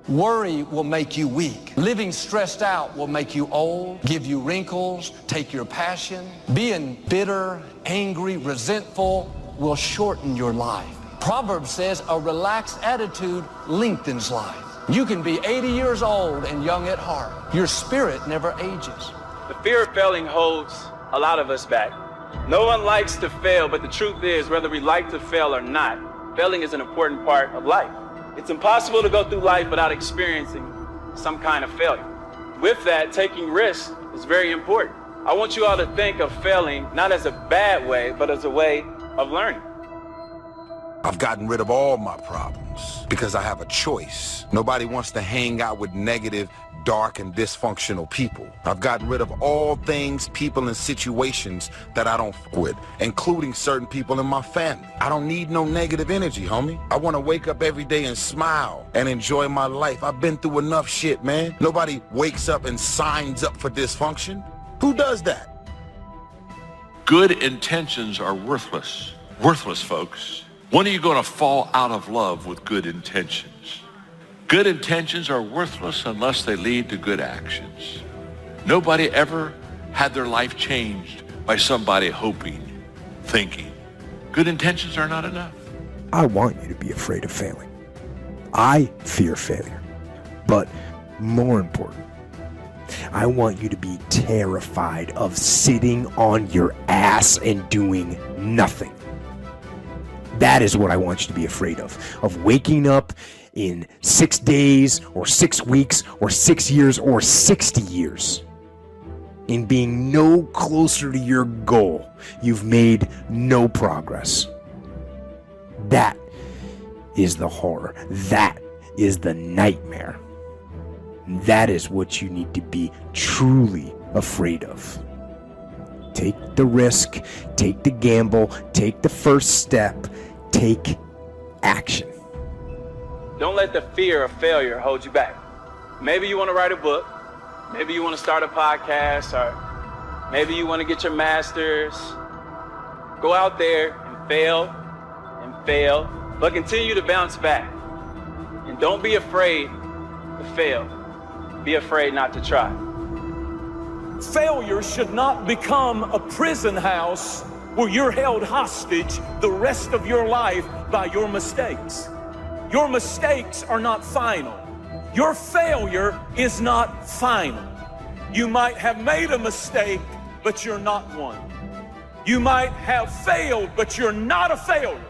Worry will make you weak. Living stressed out will make you old, give you wrinkles, take your passion. Being bitter, angry, resentful will shorten your life. Proverbs says a relaxed attitude lengthens life. You can be 80 years old and young at heart. Your spirit never ages. The fear of failing holds a lot of us back. No one likes to fail, but the truth is, whether we like to fail or not, failing is an important part of life. It's impossible to go through life without experiencing some kind of failure. With that, taking risks is very important. I want you all to think of failing not as a bad way, but as a way of learning. I've gotten rid of all my problems because I have a choice. Nobody wants to hang out with negative, dark, and dysfunctional people. I've gotten rid of all things, people, and situations that I don't f with, including certain people in my family. I don't need no negative energy, homie. I want to wake up every day and smile and enjoy my life. I've been through enough shit, man. Nobody wakes up and signs up for dysfunction. Who does that? Good intentions are worthless. Worthless, folks. When are you going to fall out of love with good intentions? Good intentions are worthless unless they lead to good actions. Nobody ever had their life changed by somebody hoping, thinking. Good intentions are not enough. I want you to be afraid of failing. I fear failure. But more important, I want you to be terrified of sitting on your ass and doing nothing. That is what I want you to be afraid of waking up in 6 days or 6 weeks or 6 years or 60 years and being no closer to your goal. You've made no progress. That is the horror. That is the nightmare. That is what you need to be truly afraid of. Take the risk, take the gamble, take the first step, take action. Don't let the fear of failure hold you back. Maybe you want to write a book. Maybe you want to start a podcast, or maybe you want to get your master's. Go out there and fail, but continue to bounce back. And don't be afraid to fail. Be afraid not to try. Failure should not become a prison house where you're held hostage the rest of your life by your mistakes. Your mistakes are not final. Your failure is not final. You might have made a mistake, but you're not one. You might have failed, but you're not a failure.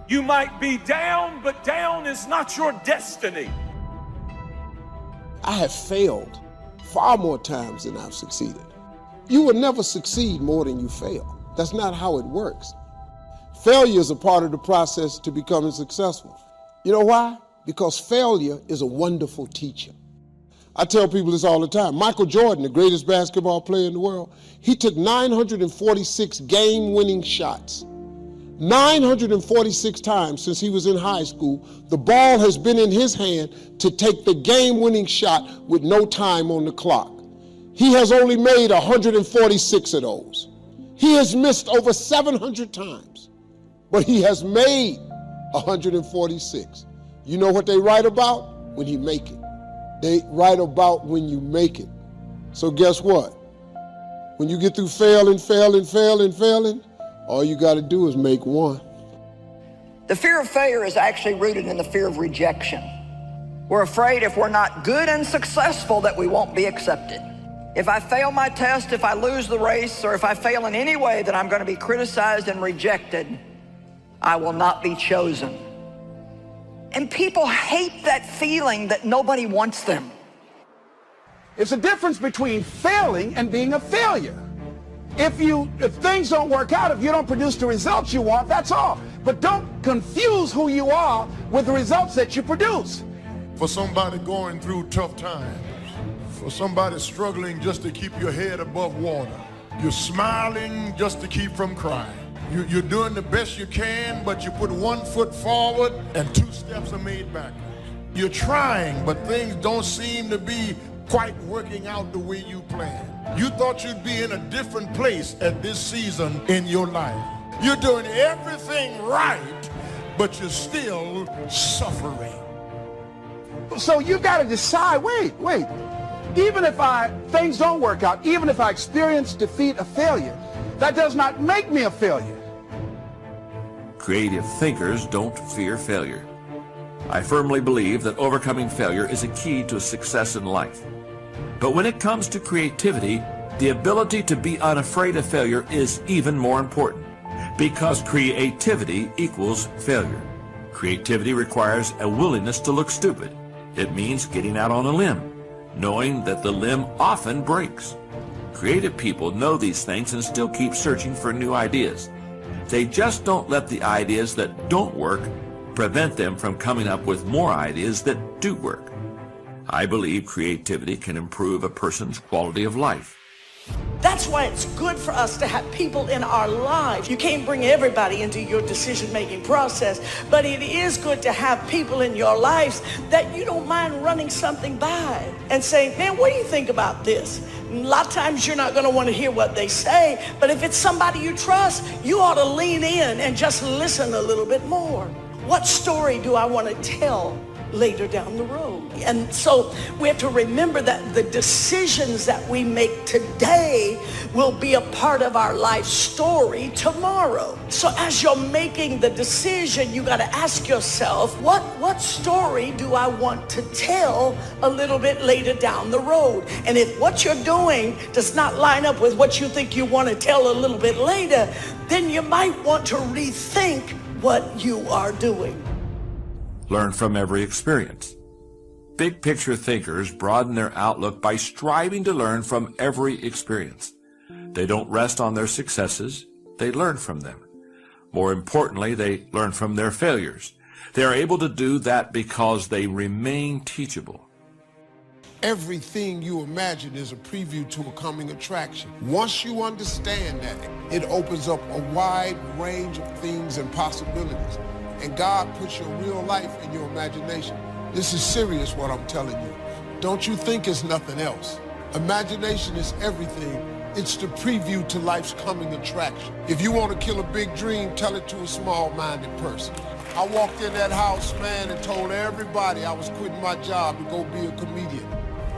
You might be down, but down is not your destiny. I have failed far more times than I've succeeded. You will never succeed more than you fail. That's not how it works. Failure is a part of the process to becoming successful. You know why? Because failure is a wonderful teacher. I tell people this all the time. Michael Jordan, the greatest basketball player in the world, he took 946 game-winning shots. 946 times since he was in high school, the ball has been in his hand to take the game-winning shot with no time on the clock. He has only made 146 of those. He has missed over 700 times, but he has made 146. You know what they write about? When he make it. They write about when you make it. So guess what? When you get through failing, all you got to do is make one. The fear of failure is actually rooted in the fear of rejection. We're afraid if we're not good and successful that we won't be accepted. If I fail my test, if I lose the race, or if I fail in any way, that I'm going to be criticized and rejected. I will not be chosen. And people hate that feeling that nobody wants them. It's a difference between failing and being a failure. If things don't work out, if you don't produce the results you want, that's all. But don't confuse who you are with the results that you produce. For somebody going through tough times, for somebody struggling just to keep your head above water, you're smiling just to keep from crying. You're doing the best you can, but you put 1 foot forward and 2 steps are made backwards. You're trying, but things don't seem to be quite working out the way you planned. You thought you'd be in a different place at this season in your life. You're doing everything right, but you're still suffering. So you got to decide, wait. Even if things don't work out, even if I experience defeat or failure, that does not make me a failure. Creative thinkers don't fear failure. I firmly believe that overcoming failure is a key to success in life. But when it comes to creativity, the ability to be unafraid of failure is even more important, because creativity equals failure. Creativity requires a willingness to look stupid. It means getting out on a limb, knowing that the limb often breaks. Creative people know these things and still keep searching for new ideas. They just don't let the ideas that don't work prevent them from coming up with more ideas that do work. I believe creativity can improve a person's quality of life. That's why it's good for us to have people in our lives. You can't bring everybody into your decision-making process, but it is good to have people in your lives that you don't mind running something by and saying, man, what do you think about this? A lot of times you're not going to want to hear what they say, but if it's somebody you trust, you ought to lean in and just listen a little bit more. What story do I want to tell later down the road? And so we have to remember that the decisions that we make today will be a part of our life story tomorrow. So as you're making the decision, you got to ask yourself, what story do I want to tell a little bit later down the road? And if what you're doing does not line up with what you think you want to tell a little bit later, then you might want to rethink what you are doing. Learn from every experience. Big picture thinkers broaden their outlook by striving to learn from every experience. They don't rest on their successes, they learn from them. More importantly, they learn from their failures. They are able to do that because they remain teachable. Everything you imagine is a preview to a coming attraction. Once you understand that, it opens up a wide range of things and possibilities. And God puts your real life in your imagination. This is serious what I'm telling you. Don't you think it's nothing else. Imagination is everything. It's the preview to life's coming attraction. If you want to kill a big dream, tell it to a small-minded person. I walked in that house, man, and told everybody I was quitting my job to go be a comedian.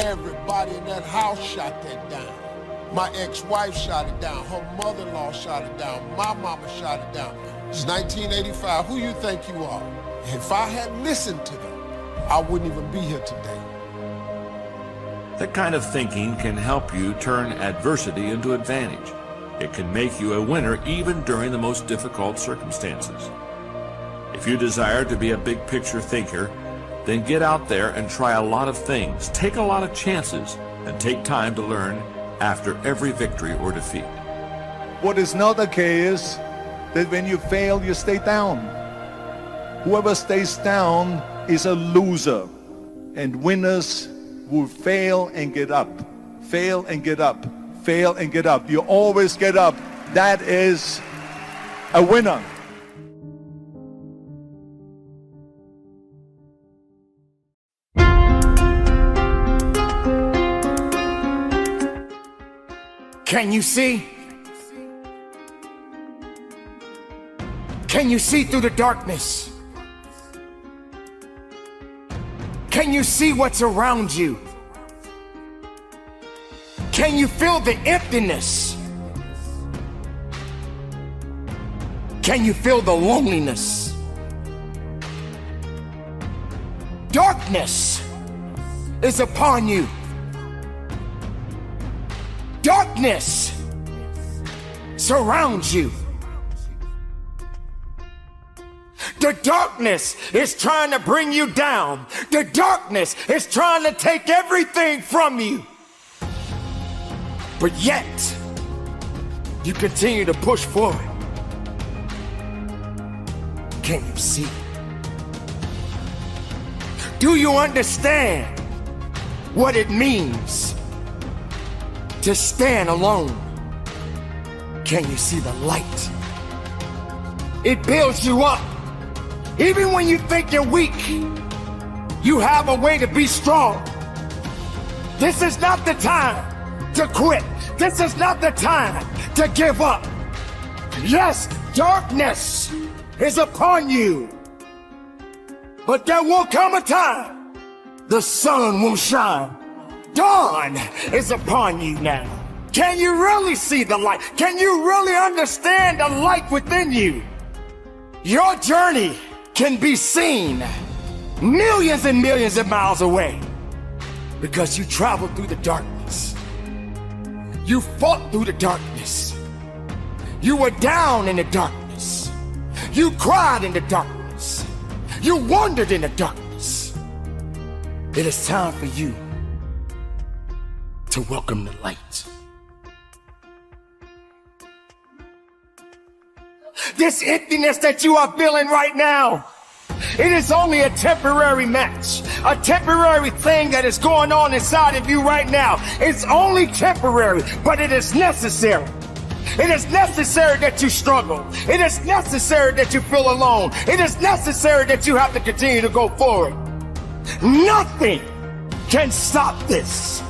Everybody in that house shot that down. My ex-wife shot it down. Her mother-in-law shot it down. My mama shot it down. It's 1985. Who you think you are? If I had listened to them, I wouldn't even be here today. That kind of thinking can help you turn adversity into advantage. It can make you a winner even during the most difficult circumstances. If you desire to be a big picture thinker, then get out there and try a lot of things, take a lot of chances, and take time to learn after every victory or defeat. What is not okay is that when you fail, you stay down. Whoever stays down is a loser, and winners will fail and get up, fail and get up, fail and get up. You always get up. That is a winner. Can you see? Can you see through the darkness? Can you see what's around you? Can you feel the emptiness? Can you feel the loneliness? Darkness is upon you. Darkness surrounds you. The darkness is trying to bring you down. The darkness is trying to take everything from you. But yet, you continue to push forward. Can you see? Do you understand what it means to stand alone? Can you see the light? It builds you up. Even when you think you're weak, you have a way to be strong. This is not the time to quit. This is not the time to give up. Yes, darkness is upon you, but there will come a time the sun will shine. Dawn is upon you now. Can you really see the light? Can you really understand the light within you? Your journey can be seen millions and millions of miles away because you traveled through the darkness. You fought through the darkness. You were down in the darkness. You cried in the darkness. You wandered in the darkness. It is time for you to welcome the light. This emptiness that you are feeling right now, it is only a temporary match, a temporary thing that is going on inside of you right now. It's only temporary, but it is necessary. It is necessary that you struggle. It is necessary that you feel alone. It is necessary that you have to continue to go forward. Nothing can stop this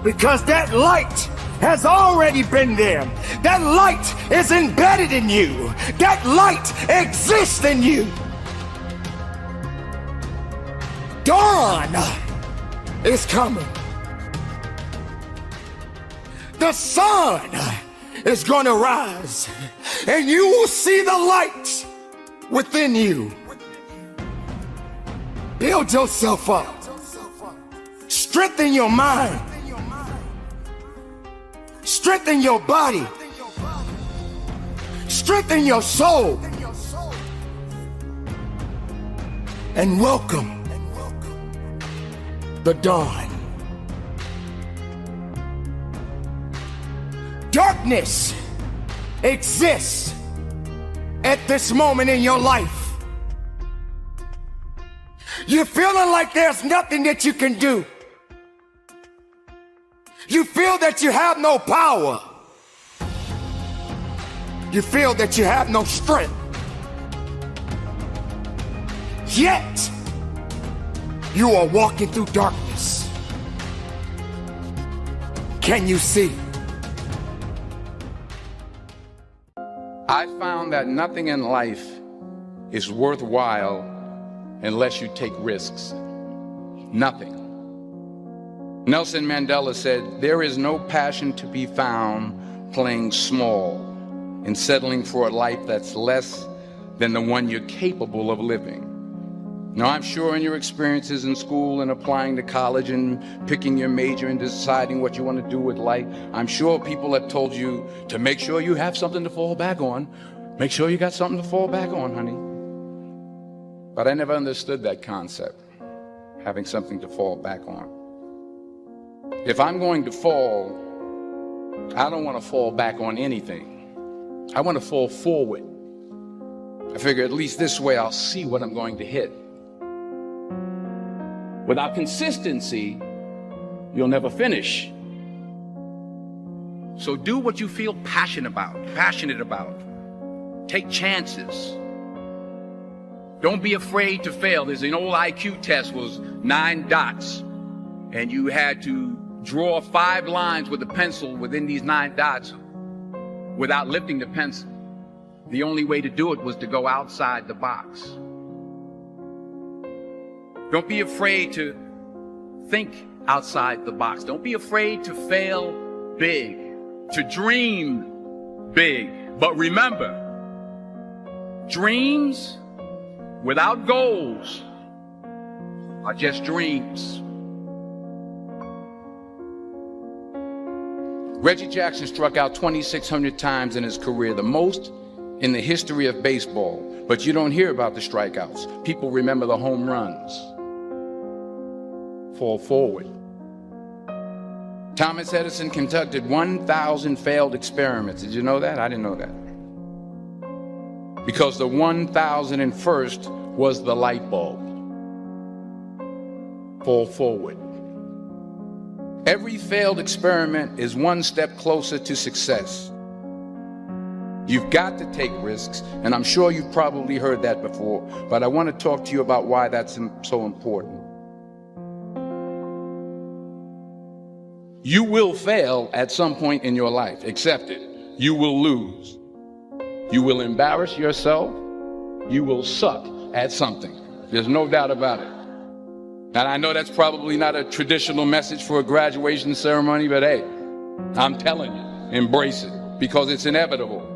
because that light has already been there. That light is embedded in you. That light exists in you. Dawn is coming. The sun is going to rise, and you will see the light within you. Build yourself up. Strengthen your mind. Strengthen your body. Strengthen your soul. And welcome the dawn. Darkness exists at this moment in your life. You're feeling like there's nothing that you can do. You feel that you have no power. You feel that you have no strength. Yet, you are walking through darkness. Can you see? I found that nothing in life is worthwhile unless you take risks. Nothing. Nelson Mandela said, "There is no passion to be found playing small and settling for a life that's less than the one you're capable of living." Now, I'm sure in your experiences in school and applying to college and picking your major and deciding what you want to do with life, I'm sure people have told you to make sure you have something to fall back on. Make sure you got something to fall back on, honey. But I never understood that concept, having something to fall back on. If I'm going to fall, I don't want to fall back on anything. I want to fall forward. I figure at least this way I'll see what I'm going to hit. Without consistency, you'll never finish. So do what you feel passionate about. Take chances. Don't be afraid to fail. There's an old IQ test, was 9 dots, and you had to draw 5 lines with a pencil within these 9 dots without lifting the pencil. The only way to do it was to go outside the box. Don't be afraid to think outside the box. Don't be afraid to fail big, to dream big. But remember, dreams without goals are just dreams. Reggie Jackson struck out 2,600 times in his career, the most in the history of baseball. But you don't hear about the strikeouts. People remember the home runs. Fall forward. Thomas Edison conducted 1,000 failed experiments. Did you know that? I didn't know that. Because the 1,001st was the light bulb. Fall forward. Every failed experiment is one step closer to success. You've got to take risks, and I'm sure you've probably heard that before, but I want to talk to you about why that's so important. You will fail at some point in your life. Accept it. You will lose. You will embarrass yourself. You will suck at something. There's no doubt about it. And I know that's probably not a traditional message for a graduation ceremony, but hey, I'm telling you, embrace it because it's inevitable.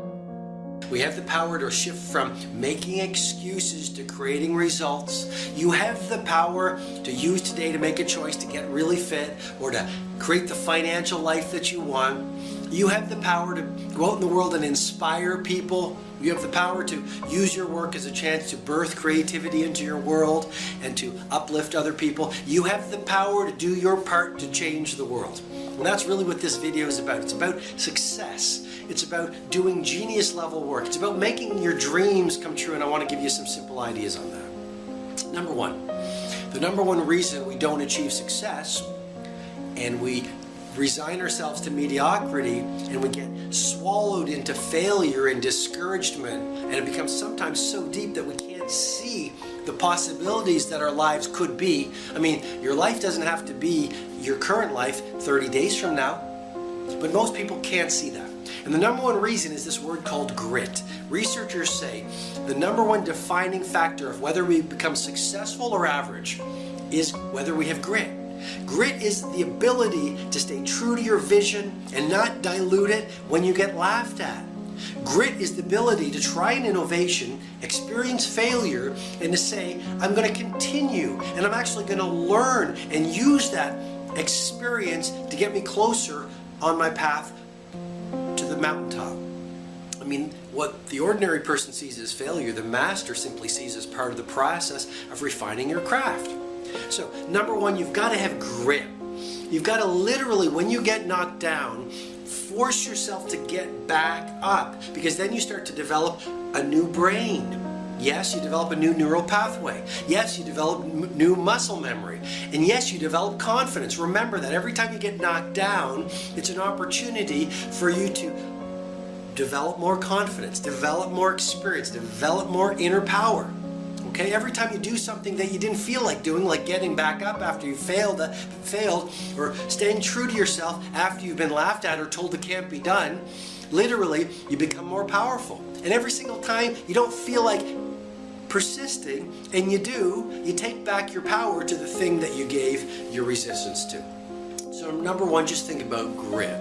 We have the power to shift from making excuses to creating results. You have the power to use today to make a choice to get really fit or to create the financial life that you want. You have the power to go out in the world and inspire people. You have the power to use your work as a chance to birth creativity into your world and to uplift other people. You have the power to do your part to change the world. And that's really what this video is about. It's about success. It's about doing genius level work. It's about making your dreams come true, and I want to give you some simple ideas on that. Number one, the number one reason we don't achieve success and we resign ourselves to mediocrity and we get swallowed into failure and discouragement, and it becomes sometimes so deep that we can't see the possibilities that our lives could be. I mean, your life doesn't have to be your current life 30 days from now, but most people can't see that. And the number one reason is this word called grit. Researchers say the number one defining factor of whether we become successful or average is whether we have grit. Grit is the ability to stay true to your vision and not dilute it when you get laughed at. Grit is the ability to try an innovation, experience failure, and to say, I'm going to continue and I'm actually going to learn and use that experience to get me closer on my path to the mountaintop. I mean, what the ordinary person sees as failure, the master simply sees as part of the process of refining your craft. So, number one, you've got to have grit. You've got to literally, when you get knocked down, force yourself to get back up, because then you start to develop a new brain. Yes, you develop a new neural pathway. Yes, you develop new muscle memory. And yes, you develop confidence. Remember that every time you get knocked down, it's an opportunity for you to develop more confidence, develop more experience, develop more inner power. Okay, every time you do something that you didn't feel like doing, like getting back up after you failed, or staying true to yourself after you've been laughed at or told it can't be done, literally, you become more powerful. And every single time you don't feel like persisting, and you do, you take back your power to the thing that you gave your resistance to. So number one, just think about grit.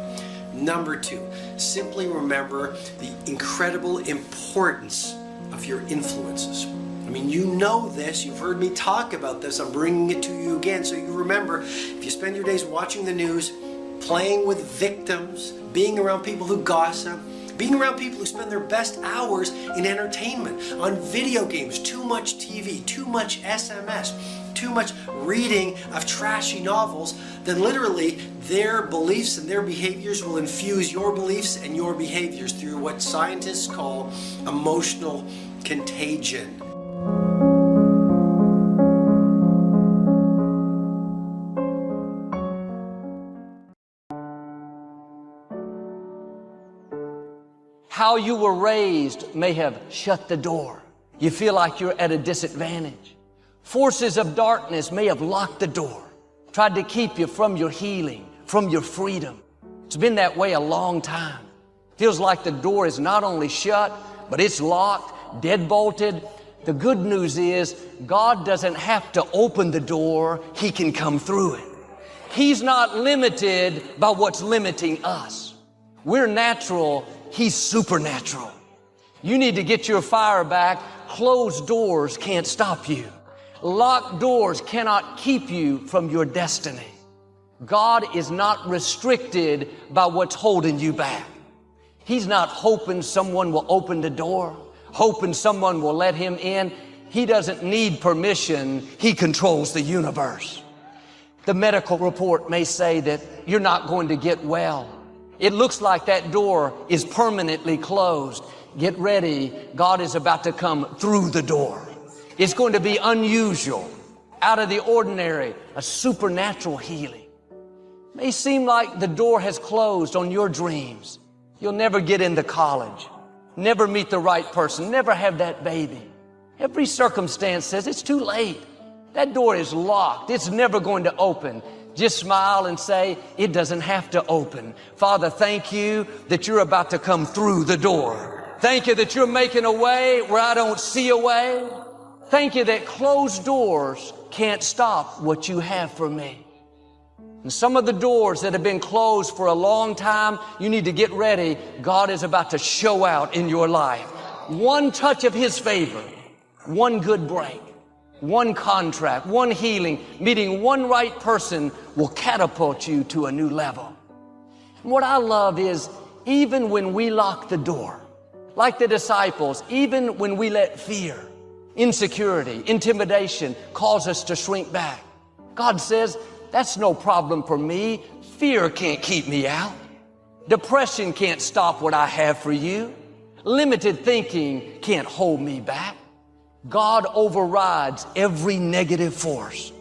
Number two, simply remember the incredible importance of your influences. I mean, you know this, you've heard me talk about this, I'm bringing it to you again so you remember. If you spend your days watching the news, playing with victims, being around people who gossip, being around people who spend their best hours in entertainment, on video games, too much TV, too much SMS, too much reading of trashy novels, then literally their beliefs and their behaviors will infuse your beliefs and your behaviors through what scientists call emotional contagion. How you were raised may have shut the door. You feel like you're at a disadvantage. Forces of darkness may have locked the door, tried to keep you from your healing, from your freedom. It's been that way a long time. Feels like the door is not only shut, but it's locked, deadbolted. The good news is God doesn't have to open the door. He can come through it. He's not limited by what's limiting us. We're natural. He's supernatural. You need to get your fire back. Closed doors can't stop you. Locked doors cannot keep you from your destiny. God is not restricted by what's holding you back. He's not hoping someone will open the door, hoping someone will let him in. He doesn't need permission. He controls the universe. The medical report may say that you're not going to get well. It looks like that door is permanently closed. Get ready. God is about to come through the door. It's going to be unusual, out of the ordinary, a supernatural healing. It may seem like the door has closed on your dreams. You'll never get into college, never meet the right person, never have that baby. Every circumstance says it's too late. That door is locked. It's never going to open. Just smile and say, it doesn't have to open. Father, thank you that you're about to come through the door. Thank you that you're making a way where I don't see a way. Thank you that closed doors can't stop what you have for me. And some of the doors that have been closed for a long time, you need to get ready. God is about to show out in your life. One touch of His favor, one good break, one contract, one healing, meeting one right person will catapult you to a new level. And what I love is even when we lock the door, like the disciples, even when we let fear, insecurity, intimidation cause us to shrink back, God says, that's no problem for me. Fear can't keep me out. Depression can't stop what I have for you. Limited thinking can't hold me back. God overrides every negative force.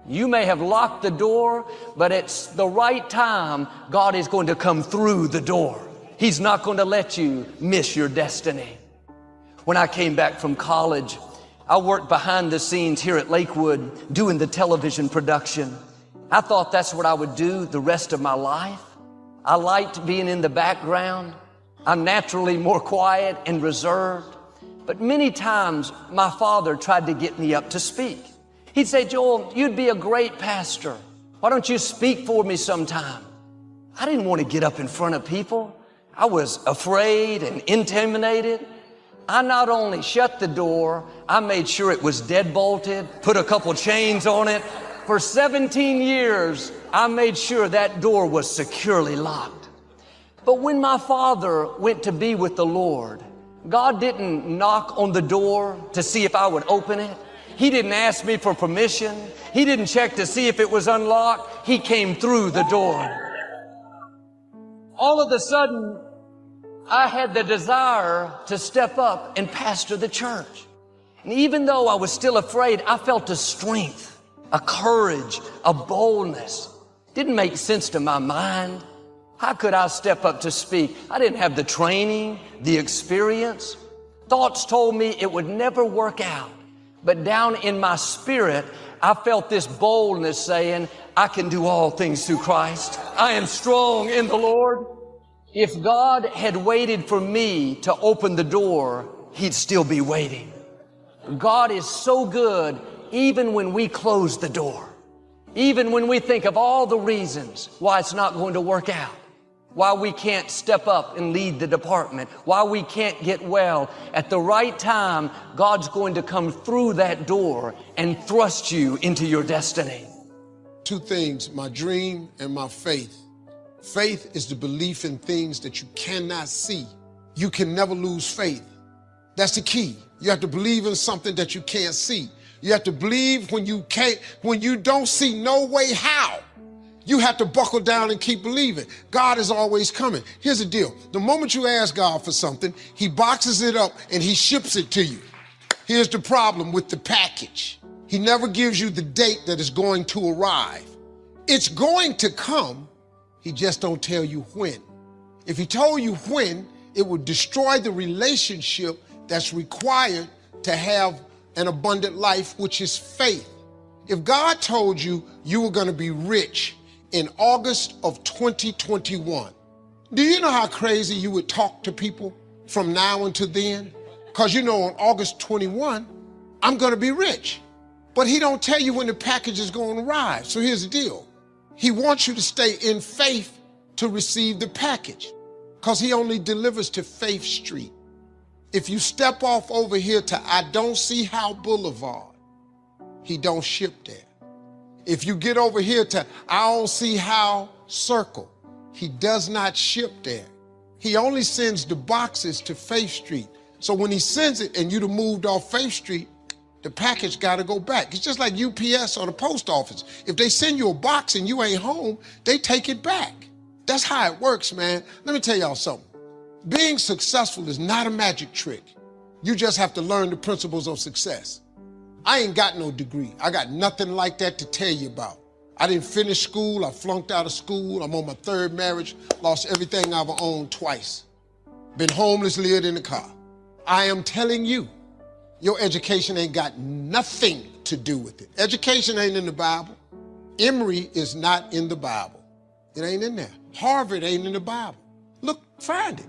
You may have locked the door, but it's the right time. God is going to come through the door. He's not going to let you miss your destiny. When I came back from college, I worked behind the scenes here at Lakewood doing the television production. I thought that's what I would do the rest of my life. I liked being in the background. I'm naturally more quiet and reserved. But many times my father tried to get me up to speak. He'd say, Joel, you'd be a great pastor. Why don't you speak for me sometime? I didn't want to get up in front of people. I was afraid and intimidated. I not only shut the door, I made sure it was deadbolted, put a couple chains on it. For 17 years, I made sure that door was securely locked. But when my father went to be with the Lord, God didn't knock on the door to see if I would open it. He didn't ask me for permission. He didn't check to see if it was unlocked. He came through the door. All of a sudden, I had the desire to step up and pastor the church. And even though I was still afraid, I felt a strength, a courage, a boldness. Didn't make sense to my mind. How could I step up to speak? I didn't have the training, the experience. Thoughts told me it would never work out. But down in my spirit, I felt this boldness saying, I can do all things through Christ. I am strong in the Lord. If God had waited for me to open the door, He'd still be waiting. God is so good even when we close the door. Even when we think of all the reasons why it's not going to work out. Why we can't step up and lead the department. Why we can't get well. At the right time, God's going to come through that door and thrust you into your destiny. Two things, my dream and my faith. Faith is the belief in things that you cannot see. You can never lose faith. That's the key. You have to believe in something that you can't see. You have to believe when you don't see no way how. You have to buckle down and keep believing. God is always coming. Here's the deal. The moment you ask God for something, He boxes it up and He ships it to you. Here's the problem with the package. He never gives you the date that it's going to arrive. It's going to come. He just don't tell you when. If He told you when, it would destroy the relationship that's required to have an abundant life, which is faith. If God told you you were going to be rich in August of 2021, do you know how crazy you would talk to people from now until then? Because you know on August 21, I'm going to be rich. But He don't tell you when the package is going to arrive. So here's the deal. He wants you to stay in faith to receive the package because He only delivers to Faith Street. If you step off over here to I Don't See How Boulevard, He don't ship there. If you get over here to I Don't See How Circle, He does not ship there. He only sends the boxes to Faith Street. So when He sends it and you'd have moved off Faith Street, the package got to go back. It's just like UPS or the post office. If they send you a box and you ain't home, they take it back. That's how it works, man. Let me tell y'all something. Being successful is not a magic trick. You just have to learn the principles of success. I ain't got no degree. I got nothing like that to tell you about. I didn't finish school. I flunked out of school. I'm on my third marriage. Lost everything I've owned twice. Been homeless, lived in a car. I am telling you, your education ain't got nothing to do with it. Education ain't in the Bible. Emory is not in the Bible. It ain't in there. Harvard ain't in the Bible. Look, find it.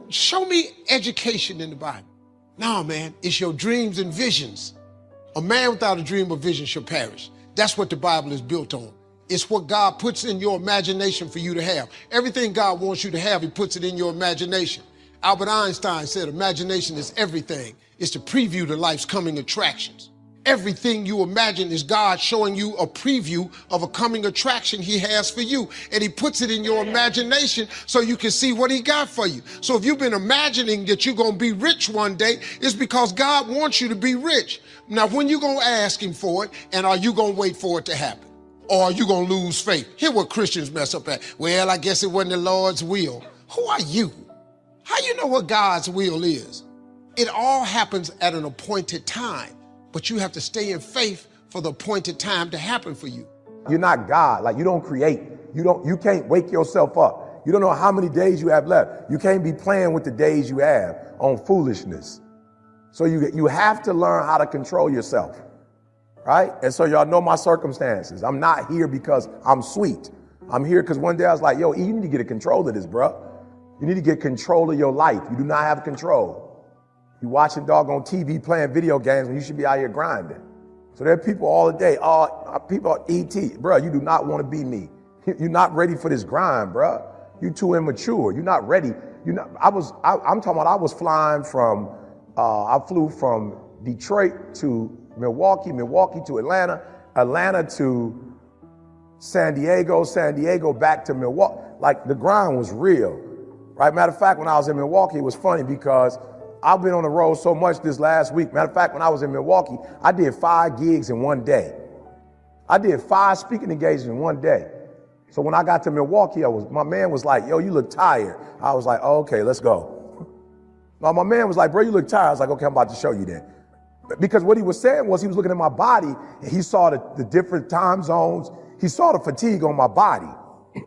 Show me education in the Bible. No, man, it's your dreams and visions. A man without a dream or vision shall perish. That's what the Bible is built on. It's what God puts in your imagination for you to have. Everything God wants you to have, he puts it in your imagination. Albert Einstein said imagination is everything. It's the preview to life's coming attractions. Everything you imagine is God showing you a preview of a coming attraction he has for you. And he puts it in your imagination so you can see what he got for you. So if you've been imagining that you're going to be rich one day, it's because God wants you to be rich. Now, when you going to ask him for it, and are you going to wait for it to happen? Or are you going to lose faith? Here's what Christians mess up at. Well, I guess it wasn't the Lord's will. Who are you? How you know what God's will is? It all happens at an appointed time. But you have to stay in faith for the appointed time to happen for you. You're not God. Like, you don't create. You can't wake yourself up. You don't know how many days you have left. You can't be playing with the days you have on foolishness. So you have to learn how to control yourself, right? And so y'all know my circumstances. I'm not here because I'm sweet. I'm here because one day I was like, yo, you need to get a control of this, bro. You need to get control of your life. You do not have control. You watching doggone TV playing video games when you should be out here grinding. So there are people all the day, people ET. Bro, you do not want to be me. You're not ready for this grind, bro. You're too immature. You're not ready. I'm talking about I was flying from, I flew from Detroit to Milwaukee, Milwaukee to Atlanta, Atlanta to San Diego back to Milwaukee. Like, the grind was real, right? Matter of fact, when I was in Milwaukee, it was funny because I've been on the road so much this last week. Matter of fact, when I was in Milwaukee, I did 5 gigs in one day. I did 5 speaking engagements in one day. So when I got to Milwaukee, my man was like, yo, you look tired. I was like, oh, okay, let's go. Now, my man was like, bro, you look tired. I was like, okay, I'm about to show you then. Because what he was saying was he was looking at my body and he saw the different time zones. He saw the fatigue on my body.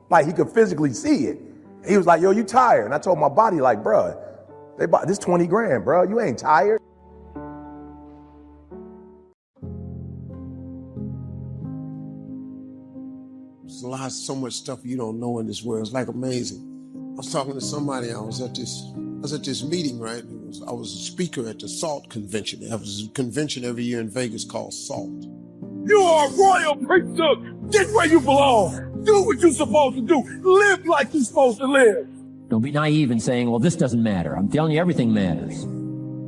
Like, he could physically see it. He was like, yo, you tired. And I told my body, like, bro, they bought this 20 grand, bro. You ain't tired. There's so much stuff you don't know in this world. It's like amazing. I was talking to somebody. I was at this meeting, right? I was a speaker at the SALT convention. There was a convention every year in Vegas called SALT. You are a royal priesthood. Get where you belong. Do what you're supposed to do. Live like you're supposed to live. Don't be naive in saying, well, this doesn't matter. I'm telling you, everything matters.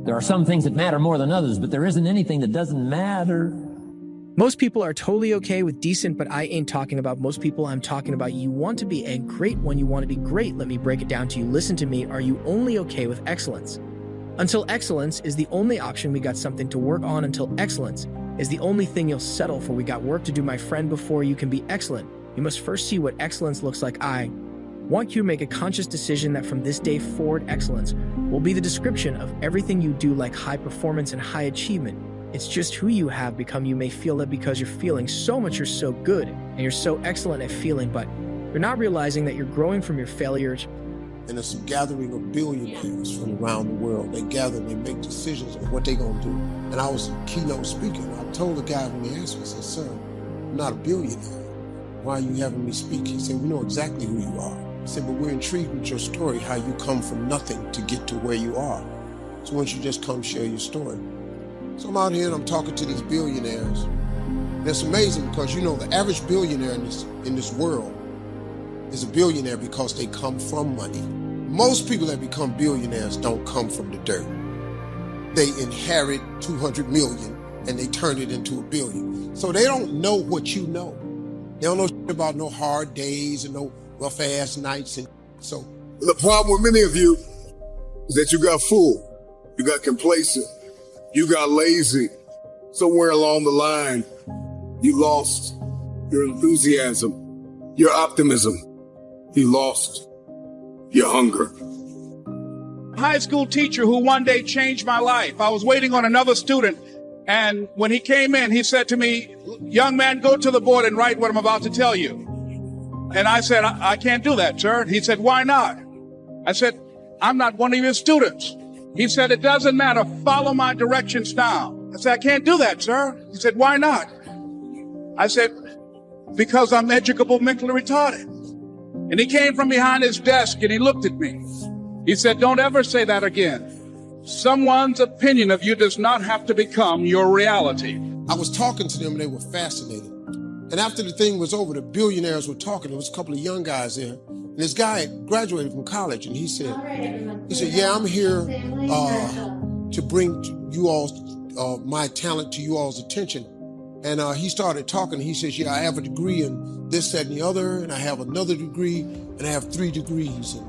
There are some things that matter more than others, but there isn't anything that doesn't matter. Most people are totally okay with decent, but I ain't talking about most people. I'm talking about you want to be a great when you want to be great. Let me break it down to you. Listen to me. Are you only okay with excellence? Until excellence is the only option, we got something to work on. Until excellence is the only thing you'll settle for. We got work to do, my friend. Before you can be excellent, you must first see what excellence looks like. I want you to make a conscious decision that from this day forward, excellence will be the description of everything you do, like high performance and high achievement. It's just who you have become. You may feel that because you're feeling so much, you're so good and you're so excellent at feeling, but you're not realizing that you're growing from your failures. And it's a gathering of billionaires from around the world. They gather and they make decisions on what they're going to do. And I was a keynote speaker. And I told the guy when he asked me, I said, sir, I'm not a billionaire. Why are you having me speak? He said, we know exactly who you are. I said, but we're intrigued with your story, how you come from nothing to get to where you are. So why don't you just come share your story? So I'm out here and I'm talking to these billionaires. And it's amazing because, you know, the average billionaire in this world is a billionaire because they come from money. Most people that become billionaires don't come from the dirt. They inherit 200 million and they turn it into $1 billion. So they don't know what you know. They don't know shit about no hard days and no rough ass nights. And so the problem with many of you is that you got full, you got complacent, you got lazy. Somewhere along the line, you lost your enthusiasm, your optimism. You lost your hunger. High school teacher who one day changed my life. I was waiting on another student, and when he came in, he said to me, young man, go to the board and write what I'm about to tell you. And I said, I can't do that, sir. He said, why not? I said, I'm not one of your students. He said, it doesn't matter. Follow my directions now. I said, I can't do that, sir. He said, why not? I said, because I'm educable mentally retarded. And he came from behind his desk and he looked at me. He said, don't ever say that again. someone's opinion of you does not have to become your reality. I was talking to them and they were fascinated. And after the thing was over, the billionaires were talking. There was a couple of young guys there. And this guy graduated from college and he said, yeah, I'm here to bring you all my talent to you all's attention. And he started talking. He says, yeah, I have a degree in this, that, and the other, and I have another degree, and I have 3 degrees, and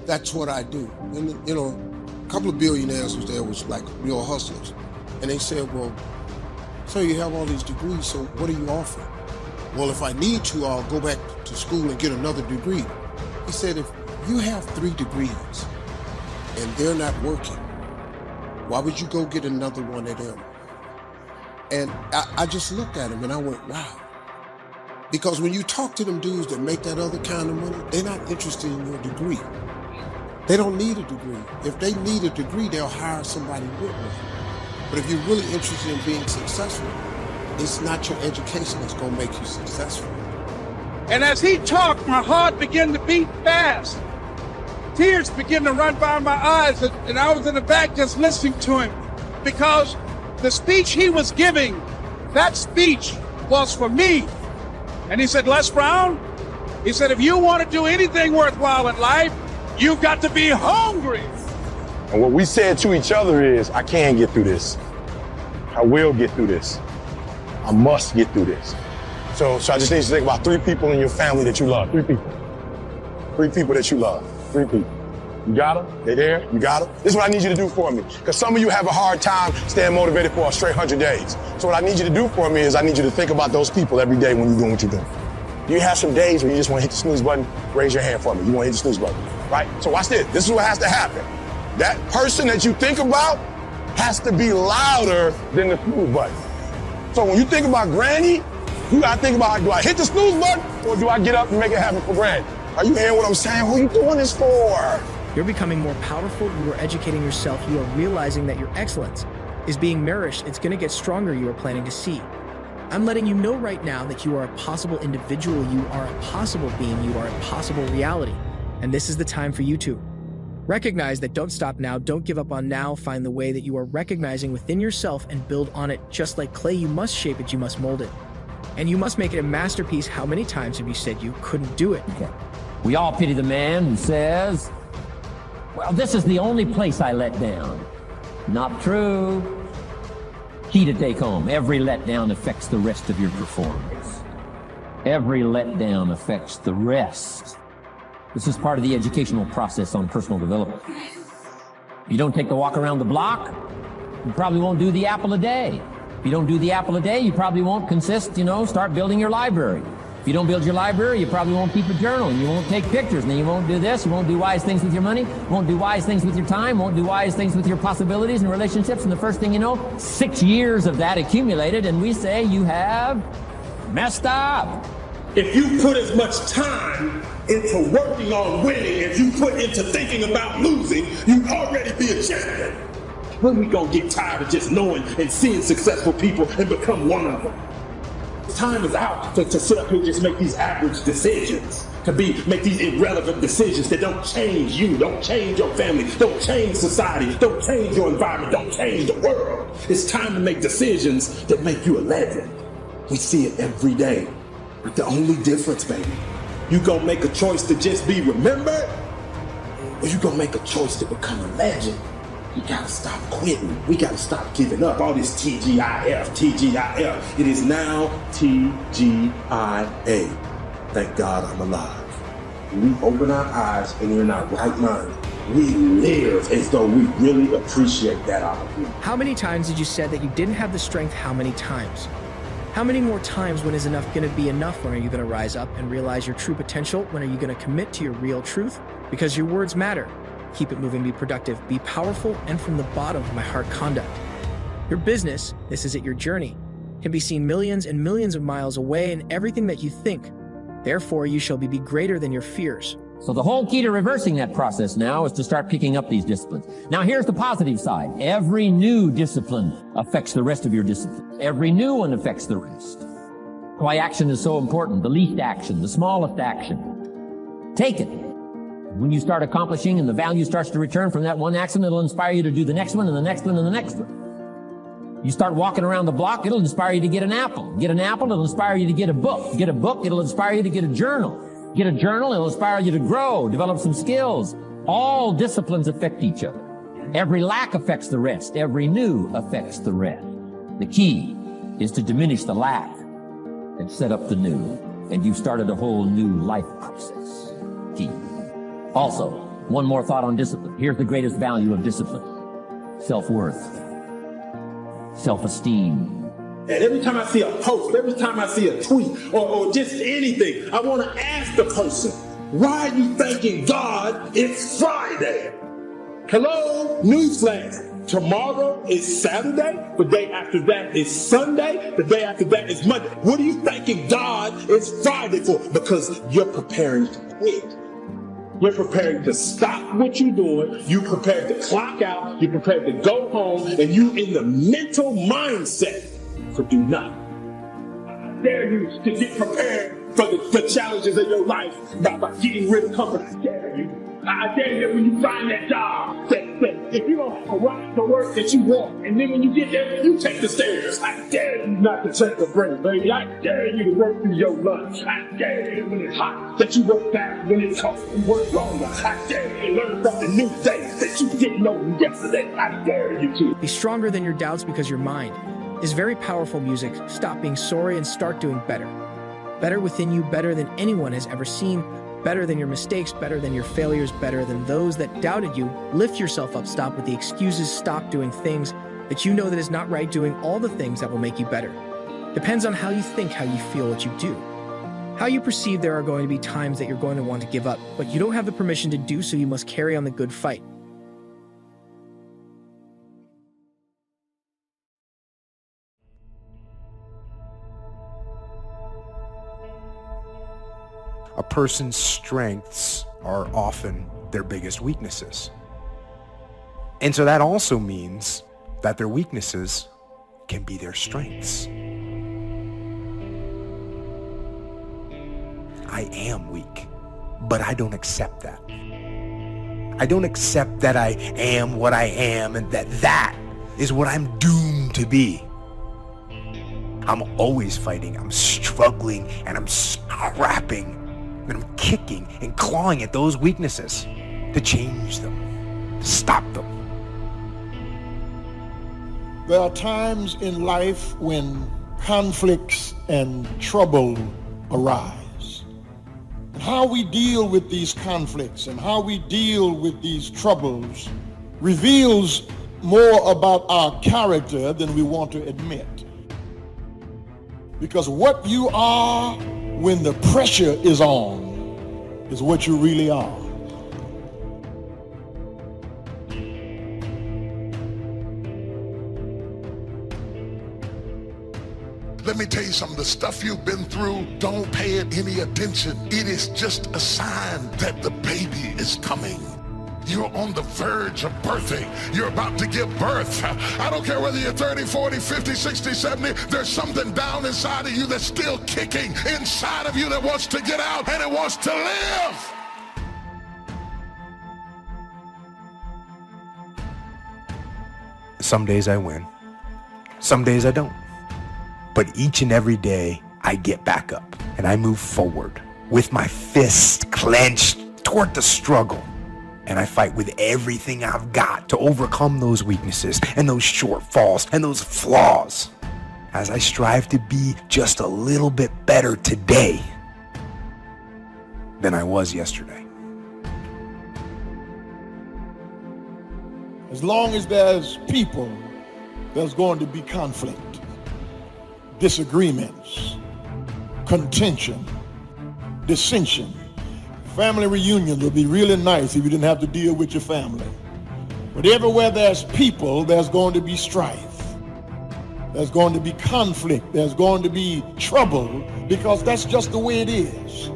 that's what I do. And, you know, a couple of billionaires was there, was like real hustlers. And they said, well, so you have all these degrees, so what are you offering? Well, if I need to, I'll go back to school and get another degree. He said, if you have 3 degrees and they're not working, why would you go get another one of them? And I just looked at him and I went, wow. Because when you talk to them dudes that make that other kind of money, they're not interested in your degree. They don't need a degree. If they need a degree, they'll hire somebody with one. But if you're really interested in being successful, it's not your education that's gonna make you successful. And as he talked, my heart began to beat fast. Tears began to run by my eyes, and I was in the back just listening to him, because the speech he was giving, that speech was for me. And he said, Les Brown, he said, if you want to do anything worthwhile in life, you've got to be hungry. And what we said to each other is, I can get through this. I will get through this. I must get through this. So I just need you to think about 3 people in your family that you love. 3 people. 3 people that you love. 3 people. You got them? They there? You got them? This is what I need you to do for me. Because some of you have a hard time staying motivated for a straight 100 days. So what I need you to do for me is I need you to think about those people every day when you're doing what you're doing. You have some days where you just want to hit the snooze button, raise your hand for me. You want to hit the snooze button, right? So watch this. This is what has to happen. That person that you think about has to be louder than the snooze button. So when you think about Granny, you got to think about, do I hit the snooze button or do I get up and make it happen for Granny? Are you hearing what I'm saying? Who are you doing this for? You're becoming more powerful, you are educating yourself, you are realizing that your excellence is being nourished, it's going to get stronger, you are planning to see. I'm letting you know right now that you are a possible individual, you are a possible being, you are a possible reality. And this is the time for you to recognize that. Don't stop now, don't give up on now, find the way that you are recognizing within yourself and build on it. Just like clay, you must shape it, you must mold it. And you must make it a masterpiece. How many times have you said you couldn't do it? Okay. We all pity the man who says, well, this is the only place I let down. Not true. Key to take home. Every letdown affects the rest of your performance. Every letdown affects the rest. This is part of the educational process on personal development. If you don't take the walk around the block, you probably won't do the apple a day. If you don't do the apple a day, you probably won't start building your library. If you don't build your library, you probably won't keep a journal, and you won't take pictures, and then you won't do this, you won't do wise things with your money, won't do wise things with your time, won't do wise things with your possibilities and relationships, and the first thing you know, 6 years of that accumulated, and we say you have messed up. If you put as much time into working on winning as you put into thinking about losing, you'd already be a champion. When we gonna get tired of just knowing and seeing successful people and become one of them? Time is out to sit up here and just make these average decisions, make these irrelevant decisions that don't change you, don't change your family, don't change society, don't change your environment, don't change the world. It's time to make decisions that make you a legend. We see it every day. But the only difference, baby, you gonna make a choice to just be remembered, or you gonna make a choice to become a legend. You gotta stop quitting. We gotta stop giving up. All this TGIF, TGIF. It is now TGIA. Thank God I'm alive. When we open our eyes and we're in our right mind, we live as though we really appreciate that opportunity. How many times did you say that you didn't have the strength? How many times? How many more times? When is enough going to be enough? When are you going to rise up and realize your true potential? When are you going to commit to your real truth? Because your words matter. Keep it moving, be productive, be powerful, and from the bottom of my heart, conduct. Your business, this is it, your journey, can be seen millions and millions of miles away in everything that you think. Therefore, you shall be greater than your fears. So the whole key to reversing that process now is to start picking up these disciplines. Now here's the positive side. Every new discipline affects the rest of your disciplines. Every new one affects the rest. Why action is so important. The least action, the smallest action. Take it. When you start accomplishing and the value starts to return from that one accident, it'll inspire you to do the next one and the next one and the next one. You start walking around the block, it'll inspire you to get an apple. Get an apple, it'll inspire you to get a book. Get a book, it'll inspire you to get a journal. Get a journal, it'll inspire you to grow, develop some skills. All disciplines affect each other. Every lack affects the rest. Every new affects the rest. The key is to diminish the lack and set up the new. And you've started a whole new life process. Key. Also, one more thought on discipline. Here's the greatest value of discipline. Self-worth. Self-esteem. And every time I see a post, every time I see a tweet, or just anything, I want to ask the person, why are you thanking God it's Friday? Hello, newsflash. Tomorrow is Saturday. The day after that is Sunday. The day after that is Monday. What are you thanking God it's Friday for? Because you're preparing to quit. You're preparing to stop what you're doing. You're prepared to clock out. You're prepared to go home. And you're in the mental mindset to do nothing. I dare you to get prepared for the challenges of your life by getting rid of comfort. I dare you. I dare you when you find that job that if you don't have a ride to work that you want, and then when you get there, you take the stairs. I dare you not to take a break, baby. I dare you to work through your lunch. I dare you when it's hot that you work fast, when it's cold you work longer. I dare you to learn something new today that you didn't know yesterday. I dare you to. Be stronger than your doubts because your mind is very powerful music. Stop being sorry and start doing better. Better within you, better than anyone has ever seen. Better than your mistakes, better than your failures, better than those that doubted you. Lift yourself up, stop with the excuses, stop doing things that you know that is not right, doing all the things that will make you better. Depends on how you think, how you feel, what you do. How you perceive, there are going to be times that you're going to want to give up, but you don't have the permission to do so. You must carry on the good fight. A person's strengths are often their biggest weaknesses. And so that also means that their weaknesses can be their strengths. I am weak, but I don't accept that. I don't accept that I am what I am and that is what I'm doomed to be. I'm always fighting, I'm struggling, and I'm scrapping. And I'm kicking and clawing at those weaknesses to change them, stop them. There are times in life when conflicts and trouble arise. And how we deal with these conflicts and how we deal with these troubles reveals more about our character than we want to admit. Because what you are when the pressure is on is what you really are. Let me tell you something, the stuff you've been through, don't pay it any attention. It is just a sign that the baby is coming. You're on the verge of birthing. You're about to give birth. I don't care whether you're 30, 40, 50, 60, 70. There's something down inside of you that's still kicking inside of you that wants to get out and it wants to live. Some days I win. Some days I don't. But each and every day I get back up and I move forward with my fist clenched toward the struggle. And I fight with everything I've got to overcome those weaknesses and those shortfalls and those flaws as I strive to be just a little bit better today than I was yesterday. As long as there's people, there's going to be conflict, disagreements, contention, dissension. Family reunions would be really nice if you didn't have to deal with your family. But everywhere there's people, there's going to be strife. There's going to be conflict. There's going to be trouble because that's just the way it is.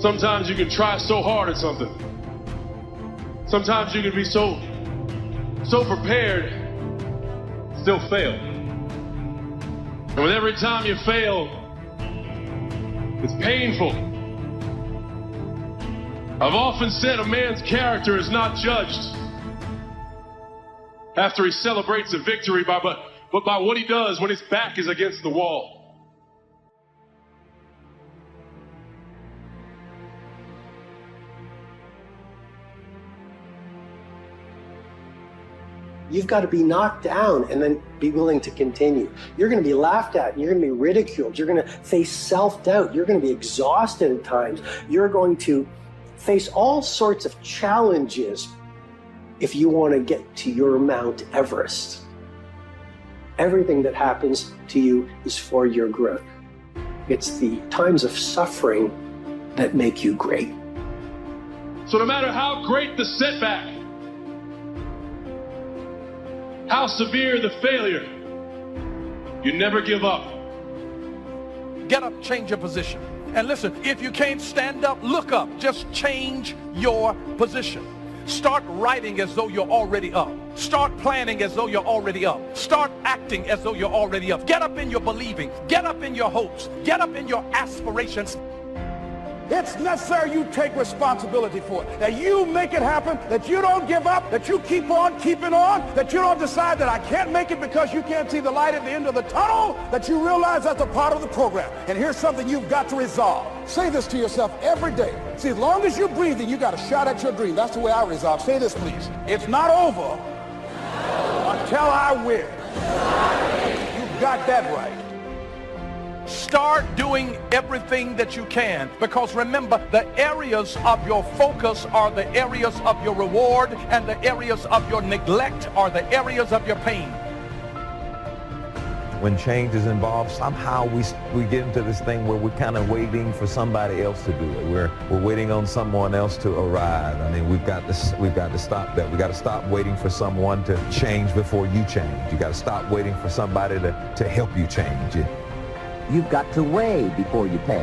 Sometimes you can try so hard at something. Sometimes you can be so prepared, still fail. And with every time you fail, it's painful. I've often said a man's character is not judged after he celebrates a victory, but by what he does when his back is against the wall. You've got to be knocked down and then be willing to continue. You're going to be laughed at, and you're going to be ridiculed. You're going to face self-doubt. You're going to be exhausted at times. You're going to face all sorts of challenges if you want to get to your Mount Everest. Everything that happens to you is for your growth. It's the times of suffering that make you great. So no matter how great the setback, how severe the failure, you never give up. Get up, change your position. And listen, if you can't stand up, look up. Just change your position. Start writing as though you're already up. Start planning as though you're already up. Start acting as though you're already up. Get up in your believing. Get up in your hopes. Get up in your aspirations. It's necessary you take responsibility for it, that you make it happen, that you don't give up, that you keep on keeping on, that you don't decide that I can't make it because you can't see the light at the end of the tunnel, that you realize that's a part of the program. And here's something you've got to resolve. Say this to yourself every day. See, as long as you're breathing, you got a shot at your dream. That's the way I resolve. Say this, please. It's not over until I win. You've got that right. Start doing everything that you can, because remember, the areas of your focus are the areas of your reward, and the areas of your neglect are the areas of your pain. When change is involved, somehow we get into this thing where we're kind of waiting for somebody else to do it. We're waiting on someone else to arrive. I mean, we've got to stop that. We got to stop waiting for someone to change before you change. You got to stop waiting for somebody to help you change. You've got to weigh before you pay.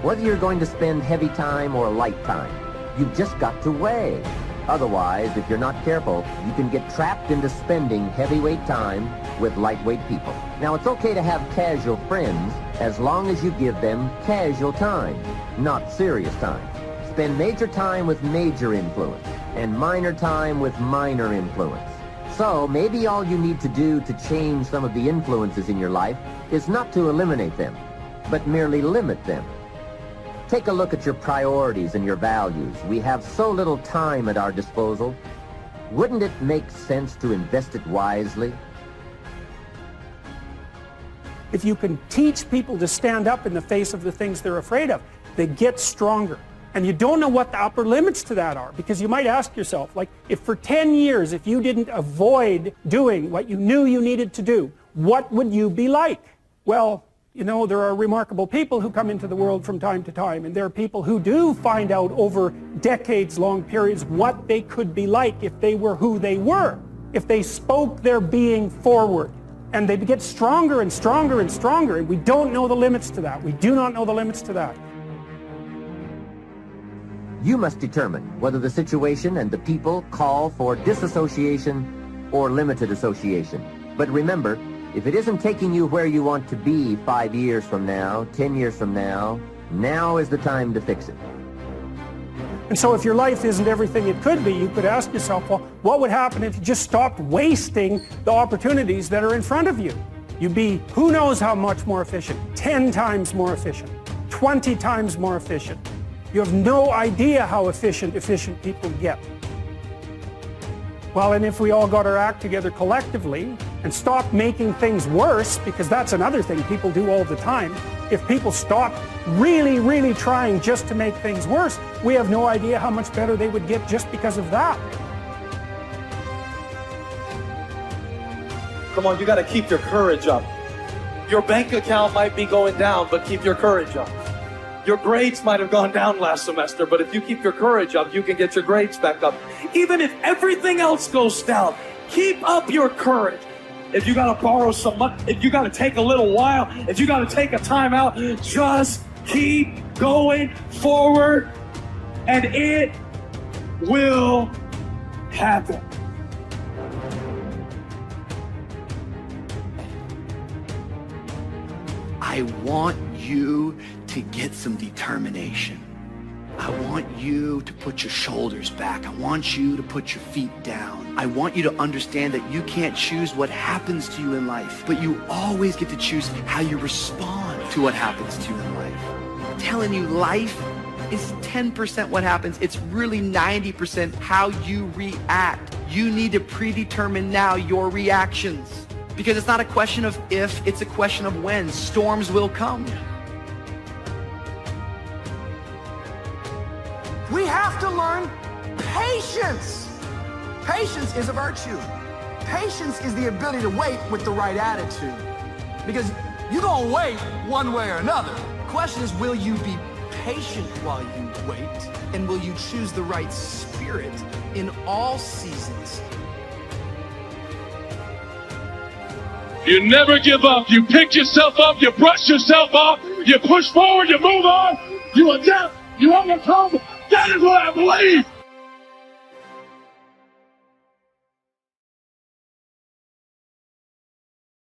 Whether you're going to spend heavy time or light time, you've just got to weigh. Otherwise, if you're not careful, you can get trapped into spending heavyweight time with lightweight people. Now, it's okay to have casual friends as long as you give them casual time, not serious time. Spend major time with major influence and minor time with minor influence. So maybe all you need to do to change some of the influences in your life is not to eliminate them, but merely limit them. Take a look at your priorities and your values. We have so little time at our disposal. Wouldn't it make sense to invest it wisely? If you can teach people to stand up in the face of the things they're afraid of, they get stronger. And you don't know what the upper limits to that are, because you might ask yourself, like, if for 10 years, if you didn't avoid doing what you knew you needed to do, what would you be like? Well, you know, there are remarkable people who come into the world from time to time, and there are people who do find out over decades-long periods what they could be like if they were who they were, if they spoke their being forward. And they get stronger and stronger and stronger, and we don't know the limits to that. We do not know the limits to that. You must determine whether the situation and the people call for disassociation or limited association. But remember, if it isn't taking you where you want to be 5 years from now, 10 years from now, now is the time to fix it. And so if your life isn't everything it could be, you could ask yourself, well, what would happen if you just stopped wasting the opportunities that are in front of you? You'd be who knows how much more efficient, 10 times more efficient, 20 times more efficient. You have no idea how efficient people get. Well, and if we all got our act together collectively and stopped making things worse, because that's another thing people do all the time, if people stop really, really trying just to make things worse, we have no idea how much better they would get just because of that. Come on, you got to keep your courage up. Your bank account might be going down, but keep your courage up. Your grades might have gone down last semester, but if you keep your courage up, you can get your grades back up. Even if everything else goes down, keep up your courage. If you got to borrow some money, if you got to take a little while, if you got to take a time out, just keep going forward, and it will happen. I want you to get some determination. I want you to put your shoulders back. I want you to put your feet down. I want you to understand that you can't choose what happens to you in life, but you always get to choose how you respond to what happens to you in life. I'm telling you, life is 10% what happens. It's really 90% how you react. You need to predetermine now your reactions, because it's not a question of if, it's a question of when. Storms will come. We have to learn patience. Patience is a virtue. Patience is the ability to wait with the right attitude. Because you're going to wait one way or another. The question is, will you be patient while you wait? And will you choose the right spirit in all seasons? You never give up. You pick yourself up. You brush yourself off. You push forward. You move on. You adapt. You overcome. That is what I believe.